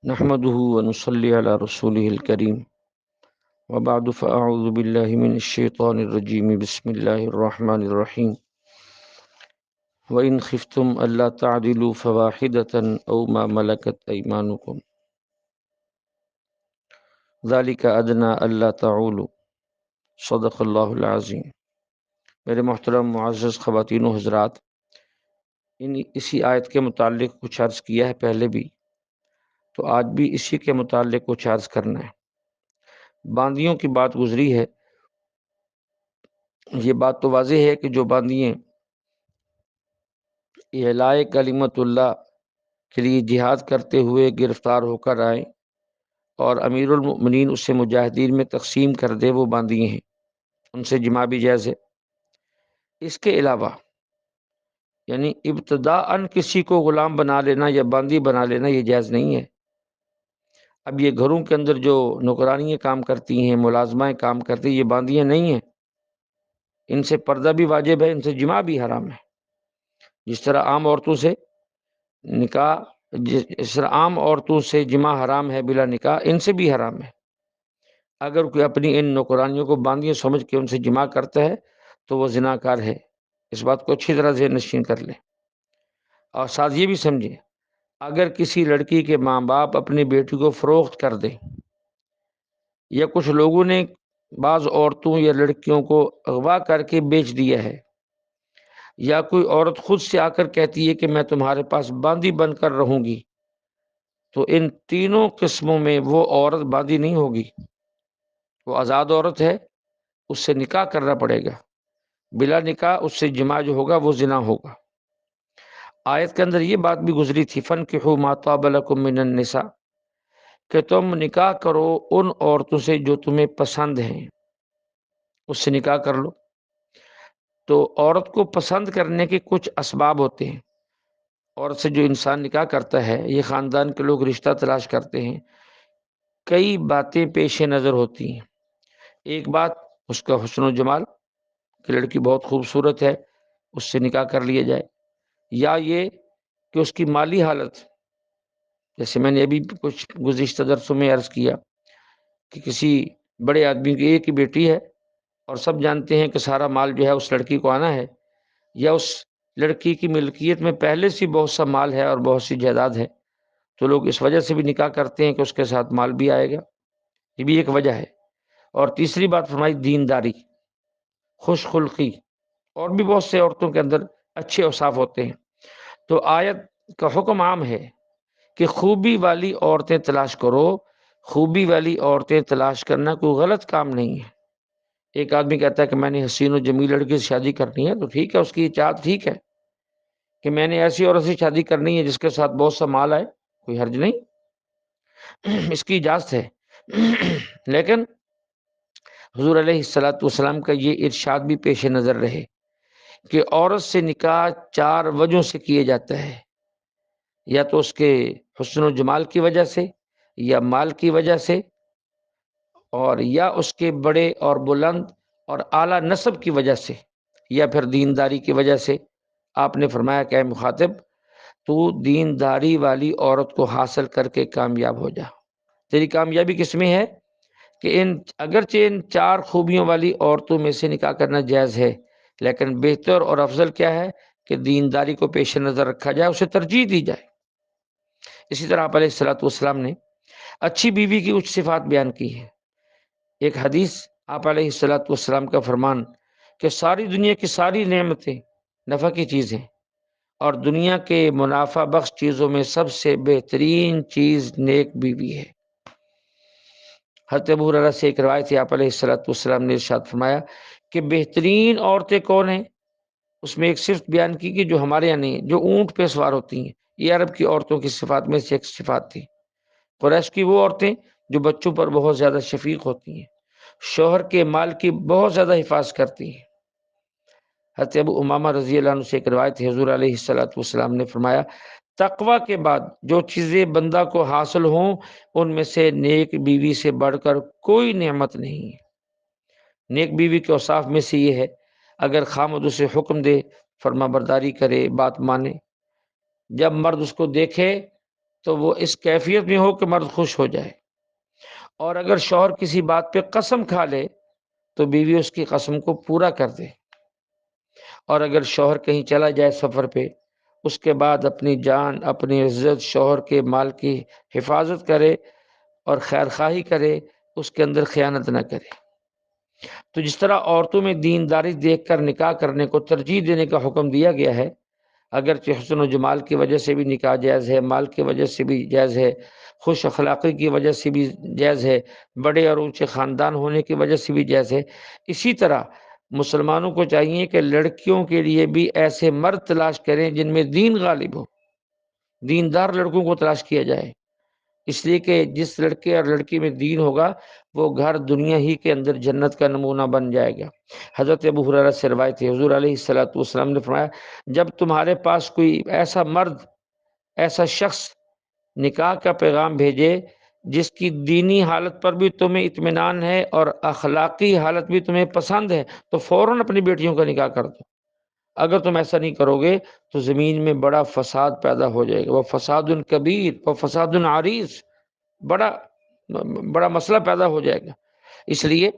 نحمده ونصلي على رسوله الكريم وبعد فأعوذ بالله من الشيطان الرجيم بسم الله الرحمن الرحيم وإن خفتم ألا تعدلوا فواحدة أو ما ملكت أيمانكم ذلك أدنى ألا تعولوا صدق اللہ العظیم۔ میرے محترم معزز خواتین و حضرات، اسی آیت کے متعلق کچھ عرض کیا ہے پہلے بھی، تو آج بھی اسی کے متعلق کچھ عرض کرنا ہے۔ باندیوں کی بات گزری ہے۔ یہ بات تو واضح ہے کہ جو باندیاں اعلاء کلمت اللہ کے لیے جہاد کرتے ہوئے گرفتار ہو کر آئیں اور امیر المؤمنین اسے مجاہدین میں تقسیم کر دے، وہ باندیاں ہیں، ان سے جماع بھی جائز ہے۔ اس کے علاوہ یعنی ابتداءً کسی کو غلام بنا لینا یا باندی بنا لینا یہ جائز نہیں ہے۔ اب یہ گھروں کے اندر جو نوکرانیاں کام کرتی ہیں، ملازمائیں کام کرتی ہیں، یہ باندیاں نہیں ہیں، ان سے پردہ بھی واجب ہے، ان سے جماع بھی حرام ہے۔ جس طرح عام عورتوں سے نکاح، جس طرح عام عورتوں سے جماع حرام ہے بلا نکاح، ان سے بھی حرام ہے۔ اگر کوئی اپنی ان نوکرانیوں کو باندیاں سمجھ کے ان سے جماع کرتا ہے تو وہ زناکار ہے۔ اس بات کو اچھی طرح ذہن نشین کر لیں، اور ساتھ یہ بھی سمجھیں، اگر کسی لڑکی کے ماں باپ اپنی بیٹی کو فروخت کر دیں، یا کچھ لوگوں نے بعض عورتوں یا لڑکیوں کو اغوا کر کے بیچ دیا ہے، یا کوئی عورت خود سے آ کر کہتی ہے کہ میں تمہارے پاس باندی بن کر رہوں گی، تو ان تینوں قسموں میں وہ عورت باندی نہیں ہوگی، وہ آزاد عورت ہے، اس سے نکاح کرنا پڑے گا۔ بلا نکاح اس سے جماع جو ہوگا وہ زنا ہوگا۔ آیت کے اندر یہ بات بھی گزری تھی، فَانْكِحُوا مَا طَابَ لَكُم مِّنَ النِّسَاءِ، کہ تم نکاح کرو ان عورتوں سے جو تمہیں پسند ہیں، اس سے نکاح کر لو۔ تو عورت کو پسند کرنے کے کچھ اسباب ہوتے ہیں۔ عورت سے جو انسان نکاح کرتا ہے، یہ خاندان کے لوگ رشتہ تلاش کرتے ہیں، کئی باتیں پیش نظر ہوتی ہیں۔ ایک بات اس کا حسن و جمال، کہ لڑکی بہت خوبصورت ہے، اس سے نکاح کر لیا جائے، یا یہ کہ اس کی مالی حالت، جیسے میں نے ابھی کچھ گزشتہ درسوں میں عرض کیا کہ کسی بڑے آدمی کی ایک ہی بیٹی ہے اور سب جانتے ہیں کہ سارا مال جو ہے اس لڑکی کو آنا ہے، یا اس لڑکی کی ملکیت میں پہلے سے بہت سا مال ہے اور بہت سی جائیداد ہے، تو لوگ اس وجہ سے بھی نکاح کرتے ہیں کہ اس کے ساتھ مال بھی آئے گا، یہ بھی ایک وجہ ہے۔ اور تیسری بات فرمائی دینداری، خوش خلقی، اور بھی بہت سے عورتوں کے اندر اچھے اوصاف ہوتے ہیں۔ تو آیت کا حکم عام ہے کہ خوبی والی عورتیں تلاش کرو۔ خوبی والی عورتیں تلاش کرنا کوئی غلط کام نہیں ہے۔ ایک آدمی کہتا ہے کہ میں نے حسین و جمیل لڑکی سے شادی کرنی ہے، تو ٹھیک ہے، اس کی چاہت ٹھیک ہے کہ میں نے ایسی عورت سے شادی کرنی ہے جس کے ساتھ بہت سا مال آئے، کوئی حرج نہیں، اس کی اجازت ہے۔ لیکن حضور علیہ الصلوۃ والسلام کا یہ ارشاد بھی پیش نظر رہے کہ عورت سے نکاح 4 وجہوں سے کیے جاتا ہے، یا تو اس کے حسن و جمال کی وجہ سے، یا مال کی وجہ سے، اور یا اس کے بڑے اور بلند اور اعلیٰ نسب کی وجہ سے، یا پھر دینداری کی وجہ سے۔ آپ نے فرمایا کہ اے مخاطب، تو دینداری والی عورت کو حاصل کر کے کامیاب ہو جا۔ تیری کامیابی کس میں ہے کہ اگرچہ ان 4 خوبیوں والی عورتوں میں سے نکاح کرنا جائز ہے، لیکن بہتر اور افضل کیا ہے کہ دینداری کو پیش نظر رکھا جائے، اسے ترجیح دی جائے۔ اسی طرح آپ علیہ الصلوۃ والسلام نے اچھی بیوی کی کچھ صفات بیان کی ہے۔ ایک حدیث آپ علیہ الصلوۃ والسلام کا فرمان کہ ساری دنیا کی ساری نعمتیں نفع کی چیزیں، اور دنیا کے منافع بخش چیزوں میں سب سے بہترین چیز نیک بیوی ہے۔ حضرت ابو ہریرہ سے ایک روایت ہے، آپ علیہ الصلوۃ والسلام نے ارشاد فرمایا کہ بہترین عورتیں کون ہیں؟ اس میں ایک صفت بیان کی کہ جو ہمارے یہاں نہیں ہے، جو اونٹ پہ سوار ہوتی ہیں۔ یہ عرب کی عورتوں کی صفات میں سے ایک صفات تھی۔ قریش کی وہ عورتیں جو بچوں پر بہت زیادہ شفیق ہوتی ہیں، شوہر کے مال کی بہت زیادہ حفاظت کرتی ہیں۔ حضرت ابو امامہ رضی اللہ عنہ سے ایک روایت ہے، حضور علیہ الصلوۃ والسلام نے فرمایا تقوی کے بعد جو چیزیں بندہ کو حاصل ہوں، ان میں سے نیک بیوی سے بڑھ کر کوئی نعمت نہیں ہے۔ نیک بیوی کے اوصاف میں سے یہ ہے، اگر خامد اسے حکم دے فرما برداری کرے، بات مانے، جب مرد اس کو دیکھے تو وہ اس کیفیت میں ہو کہ مرد خوش ہو جائے، اور اگر شوہر کسی بات پہ قسم کھا لے تو بیوی اس کی قسم کو پورا کر دے، اور اگر شوہر کہیں چلا جائے سفر پہ، اس کے بعد اپنی جان، اپنی عزت، شوہر کے مال کی حفاظت کرے اور خیر خواہی کرے، اس کے اندر خیانت نہ کرے۔ تو جس طرح عورتوں میں دینداری دیکھ کر نکاح کرنے کو ترجیح دینے کا حکم دیا گیا ہے، اگرچہ حسن و جمال کی وجہ سے بھی نکاح جائز ہے، مال کی وجہ سے بھی جائز ہے، خوش اخلاقی کی وجہ سے بھی جائز ہے، بڑے اور اونچے خاندان ہونے کی وجہ سے بھی جائز ہے، اسی طرح مسلمانوں کو چاہیے کہ لڑکیوں کے لیے بھی ایسے مرد تلاش کریں جن میں دین غالب ہو، دیندار لڑکوں کو تلاش کیا جائے، اس لیے کہ جس لڑکے اور لڑکی میں دین ہوگا وہ گھر دنیا ہی کے اندر جنت کا نمونہ بن جائے گا۔ حضرت ابو ہریرہ سے روایت ہے، حضور علیہ الصلوۃ والسلام نے فرمایا، جب تمہارے پاس کوئی ایسا مرد، ایسا شخص نکاح کا پیغام بھیجے جس کی دینی حالت پر بھی تمہیں اطمینان ہے اور اخلاقی حالت بھی تمہیں پسند ہے، تو فوراً اپنی بیٹیوں کا نکاح کر دو۔ اگر تم ایسا نہیں کرو گے تو زمین میں بڑا فساد پیدا ہو جائے گا، وہ فساد کبیر، وہ فساد عریض، بڑا بڑا مسئلہ پیدا ہو جائے گا۔ اس لیے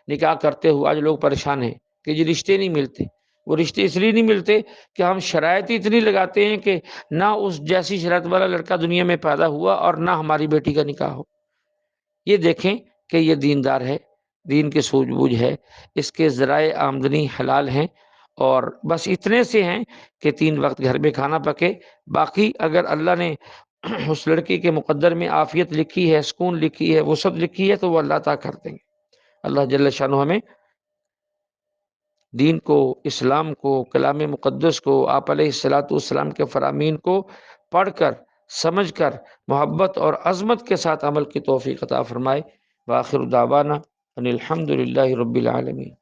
نکاح کرتے ہوئے آج لوگ پریشان ہیں کہ یہ رشتے نہیں ملتے۔ وہ رشتے اس لیے نہیں ملتے کہ ہم شرائط اتنی لگاتے ہیں کہ نہ اس جیسی شرائط والا لڑکا دنیا میں پیدا ہوا اور نہ ہماری بیٹی کا نکاح ہو۔ یہ دیکھیں کہ یہ دیندار ہے، دین کے سوجھ بوجھ ہے، اس کے ذرائع آمدنی حلال ہیں، اور بس اتنے سے ہیں کہ 3 وقت گھر میں کھانا پکے۔ باقی اگر اللہ نے اس لڑکی کے مقدر میں عافیت لکھی ہے، سکون لکھی ہے، وسعت لکھی ہے، تو وہ اللہ تعالیٰ کر دیں گے۔ اللہ جل شانہ ہمیں دین کو، اسلام کو، کلام مقدس کو، آپ علیہ الصلاۃ والسلام کے فرامین کو پڑھ کر، سمجھ کر، محبت اور عظمت کے ساتھ عمل کی توفیق عطا فرمائے۔ وآخر دعوانا ان الحمد للہ رب العالمین۔